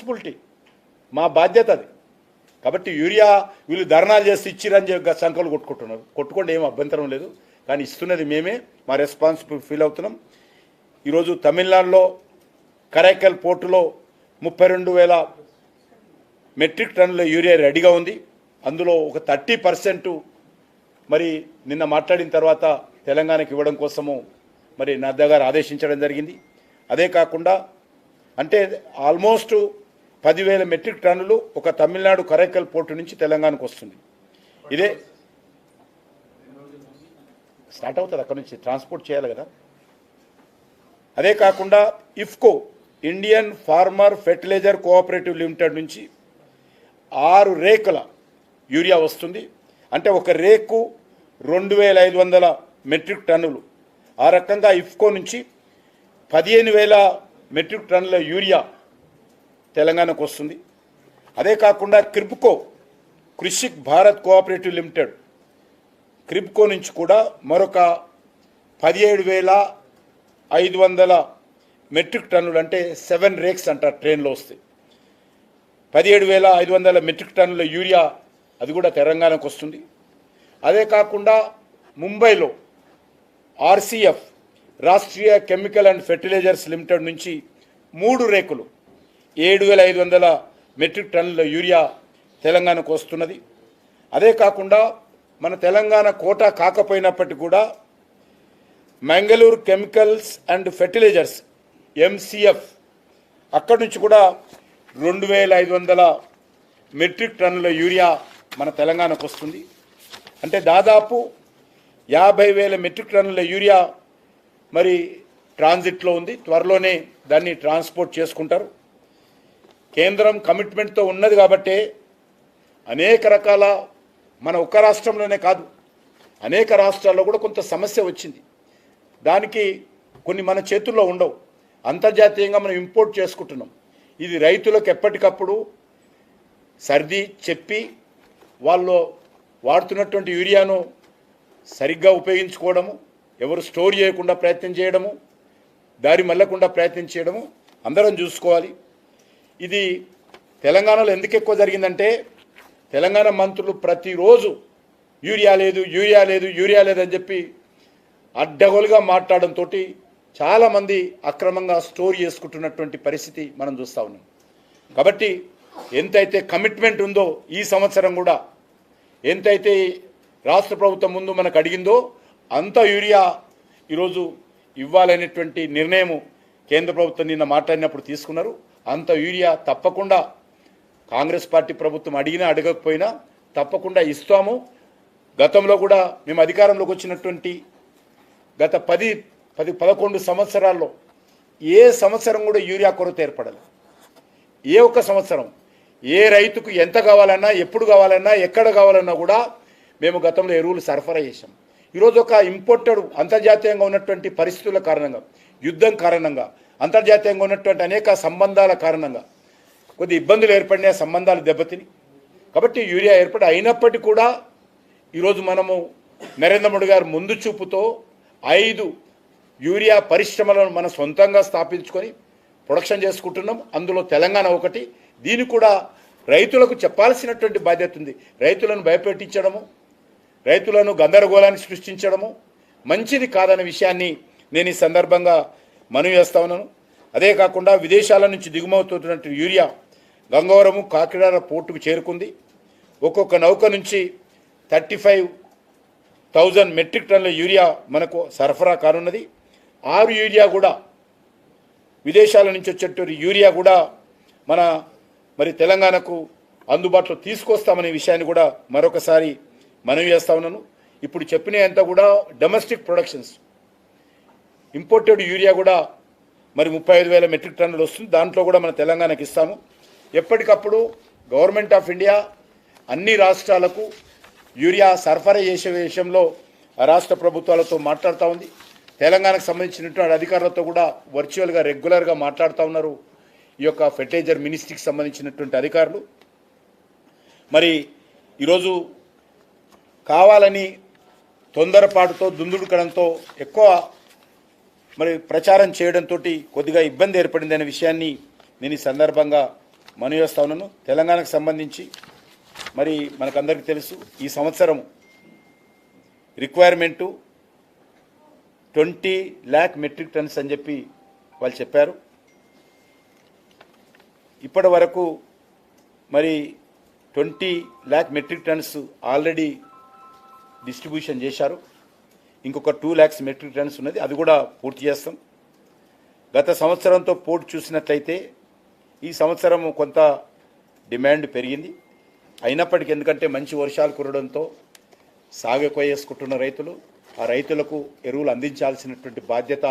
Responsibility, మా బాధ్యత అది. కాబట్టి యూరియా వీళ్ళు ధర్నాలు చేసి ఇచ్చిరని సంఖ్యలు కొట్టుకోండి, ఏం అభ్యంతరం లేదు. కానీ ఇస్తున్నది మేమే, మా రెస్పాన్సిబిలిటీ ఫీల్ అవుతున్నాం. ఈరోజు తమిళనాడులో కరైకల్ పోర్టులో 32,000 మెట్రిక్ టన్నుల యూరియా రెడీగా ఉంది. అందులో ఒక 30% మరి నిన్న మాట్లాడిన తర్వాత తెలంగాణకు ఇవ్వడం కోసము మరి నడ్డా గారు ఆదేశించడం జరిగింది. అదే కాకుండా అంటే ఆల్మోస్ట్ 10,000 మెట్రిక్ టన్నులు ఒక తమిళనాడు కరైకల్ పోర్టు నుంచి తెలంగాణకు వస్తుంది. ఇదే స్టార్ట్ అవుతుంది, అక్కడ నుంచి ట్రాన్స్పోర్ట్ చేయాలి కదా. అదే కాకుండా IFFCO, Indian farmer fertilizer cooperative limited నుంచి 6 రేకుల యూరియా వస్తుంది. అంటే ఒక రేకు 2,500 మెట్రిక్ టన్నులు. ఆ రకంగా ఇఫ్కో నుంచి 15,000 మెట్రిక్ టన్నుల యూరియా తెలంగాణకు వస్తుంది. అదే కాకుండా క్రిబ్కో, కృషిక్ భారత్ కోఆపరేటివ్ లిమిటెడ్, క్రిబ్కో నుంచి కూడా మరొక 17,500 మెట్రిక్ టన్నులు, అంటే 7 రేక్స్ అంటారు ట్రైన్లో వస్తాయి. 17,500 మెట్రిక్ టన్నుల యూరియా అది కూడా తెలంగాణకు వస్తుంది. అదే కాకుండా ముంబైలో RCF, Rashtriya chemical and fertilisers limited నుంచి 3 రేకులు 7,500 మెట్రిక్ టన్నుల యూరియా తెలంగాణకు వస్తున్నది. అదే కాకుండా మన తెలంగాణ కోటా కాకపోయినప్పటికీ కూడా Mangaluru chemicals and fertilizers MCF అక్కడి నుంచి కూడా 2,500 మెట్రిక్ టన్నుల యూరియా మన తెలంగాణకు వస్తుంది. అంటే దాదాపు 50,000 మెట్రిక్ టన్నుల యూరియా మరి ట్రాన్సిట్లో ఉంది. త్వరలోనే దాన్ని ట్రాన్స్పోర్ట్ చేసుకుంటారు. కేంద్రం కమిట్మెంట్తో ఉన్నది కాబట్టే అనేక రకాల, మన ఒక్క రాష్ట్రంలోనే కాదు అనేక రాష్ట్రాల్లో కూడా కొంత సమస్య వచ్చింది. దానికి కొన్ని మన చేతుల్లో ఉండవు, అంతర్జాతీయంగా మనం ఇంపోర్ట్ చేసుకుంటున్నాం. ఇది రైతులకు ఎప్పటికప్పుడు సర్ది చెప్పి వాళ్ళు వాడుతున్నటువంటి యూరియాను సరిగ్గా ఉపయోగించుకోవడము, ఎవరు స్టోర్ చేయకుండా ప్రయత్నం చేయడము, దారి మళ్ళకుండా ప్రయత్నం చేయడము అందరం చూసుకోవాలి. ఇది తెలంగాణలో ఎందుకు ఎక్కువ జరిగిందంటే తెలంగాణ మంత్రులు ప్రతిరోజు యూరియా లేదు యూరియా లేదు యూరియా లేదని చెప్పి అడ్డగోలుగా మాట్లాడడంతో చాలామంది అక్రమంగా స్టోర్ చేసుకుంటున్నటువంటి పరిస్థితి మనం చూస్తూ ఉన్నాం. కాబట్టి ఎంతైతే కమిట్మెంట్ ఉందో ఈ సంవత్సరం కూడా, ఎంతైతే రాష్ట్ర ప్రభుత్వం ముందు మనకు అడిగిందో అంత యూరియా ఈరోజు ఇవ్వాలనేటువంటి నిర్ణయం కేంద్ర ప్రభుత్వం నిన్న మాట్లాడినప్పుడు తీసుకున్నారు. అంత యూరియా తప్పకుండా కాంగ్రెస్ పార్టీ ప్రభుత్వం అడిగినా అడగకపోయినా తప్పకుండా ఇస్తాము. గతంలో కూడా మేము అధికారంలోకి వచ్చినటువంటి గత 10-11 సంవత్సరాల్లో ఏ సంవత్సరం కూడా యూరియా కొరత ఏర్పడలేదు. ఏ ఒక్క సంవత్సరం ఏ రైతుకు ఎంత కావాలన్నా, ఎప్పుడు కావాలన్నా, ఎక్కడ కావాలన్నా కూడా మేము గతంలో ఎరువులు సరఫరా చేశాం. ఈరోజు ఒక ఇంపోర్టెడ్ అంతర్జాతీయంగా ఉన్నటువంటి పరిస్థితుల కారణంగా, యుద్ధం కారణంగా, అంతర్జాతీయంగా ఉన్నటువంటి అనేక సంబంధాల కారణంగా కొద్ది ఇబ్బందులు ఏర్పడిన సంబంధాలు దెబ్బతిని, కాబట్టి యూరియా ఏర్పడి అయినప్పటికీ కూడా ఈరోజు మనము నరేంద్ర మోడీ గారు ముందు చూపుతో 5 యూరియా పరిశ్రమలను మనం సొంతంగా స్థాపించుకొని ప్రొడక్షన్ చేసుకుంటున్నాం. అందులో తెలంగాణ ఒకటి. దీన్ని కూడా రైతులకు చెప్పాల్సినటువంటి బాధ్యత ఉంది. రైతులను భయపెట్టించడము, రైతులను గందరగోళాన్ని సృష్టించడము మంచిది కాదనే విషయాన్ని నేను ఈ సందర్భంగా మనవి చేస్తా ఉన్నాను. అదే కాకుండా విదేశాల నుంచి దిగుమవుతున్నటువంటి యూరియా గంగవరము, కాకినాడ పోర్టుకు చేరుకుంది. ఒక్కొక్క నౌక నుంచి 35,000 మెట్రిక్ టన్నుల యూరియా మనకు సరఫరా కానున్నది. 6 యూరియా కూడా విదేశాల నుంచి వచ్చేటువంటి యూరియా కూడా మరి తెలంగాణకు అందుబాటులో తీసుకొస్తామనే విషయాన్ని కూడా మరొకసారి మనవి చేస్తా ఉన్నాను. ఇప్పుడు చెప్పినంతా కూడా డొమెస్టిక్ ప్రొడక్షన్స్, ఇంపోర్టెడ్ యూరియా కూడా మరి 35,000 మెట్రిక్ టన్నులు వస్తుంది. దాంట్లో కూడా మన తెలంగాణకి ఇస్తాము. ఎప్పటికప్పుడు గవర్నమెంట్ ఆఫ్ ఇండియా అన్ని రాష్ట్రాలకు యూరియా సరఫరా చేసే విషయంలో రాష్ట్ర ప్రభుత్వాలతో మాట్లాడుతూ ఉంది. తెలంగాణకు సంబంధించినటువంటి అధికారులతో కూడా వర్చువల్గా రెగ్యులర్గా మాట్లాడుతూ ఉన్నారు ఈ యొక్క ఫెర్టిలైజర్ మినిస్ట్రీకి సంబంధించినటువంటి అధికారులు. మరి ఈరోజు కావాలని తొందరపాటుతో దుందుడుకడంతో ఎక్కువ మరి ప్రచారం చేయడంతో కొద్దిగా ఇబ్బంది ఏర్పడిందనే విషయాన్ని నేను ఈ సందర్భంగా మనవి చేస్తా ఉన్నాను. తెలంగాణకు సంబంధించి మరి మనకందరికీ తెలుసు, ఈ సంవత్సరం రిక్వైర్మెంటు 20 lakh మెట్రిక్ టన్స్ అని చెప్పి వాళ్ళు చెప్పారు. ఇప్పటి వరకు మరి 20 lakh metric tons already distribution చేశారు. ఇంకొక 2 lakhs మెట్రిక్ టన్స్ ఉన్నది, అది కూడా పూర్తి చేస్తాం. గత సంవత్సరంతో పోటీ చూసినట్లయితే ఈ సంవత్సరం కొంత డిమాండ్ పెరిగింది. అయినప్పటికీ ఎందుకంటే మంచి వర్షాలు కురవడంతో సాగు ఎక్కువ చేసుకుంటున్న రైతులు, ఆ రైతులకు ఎరువులు అందించాల్సినటువంటి బాధ్యత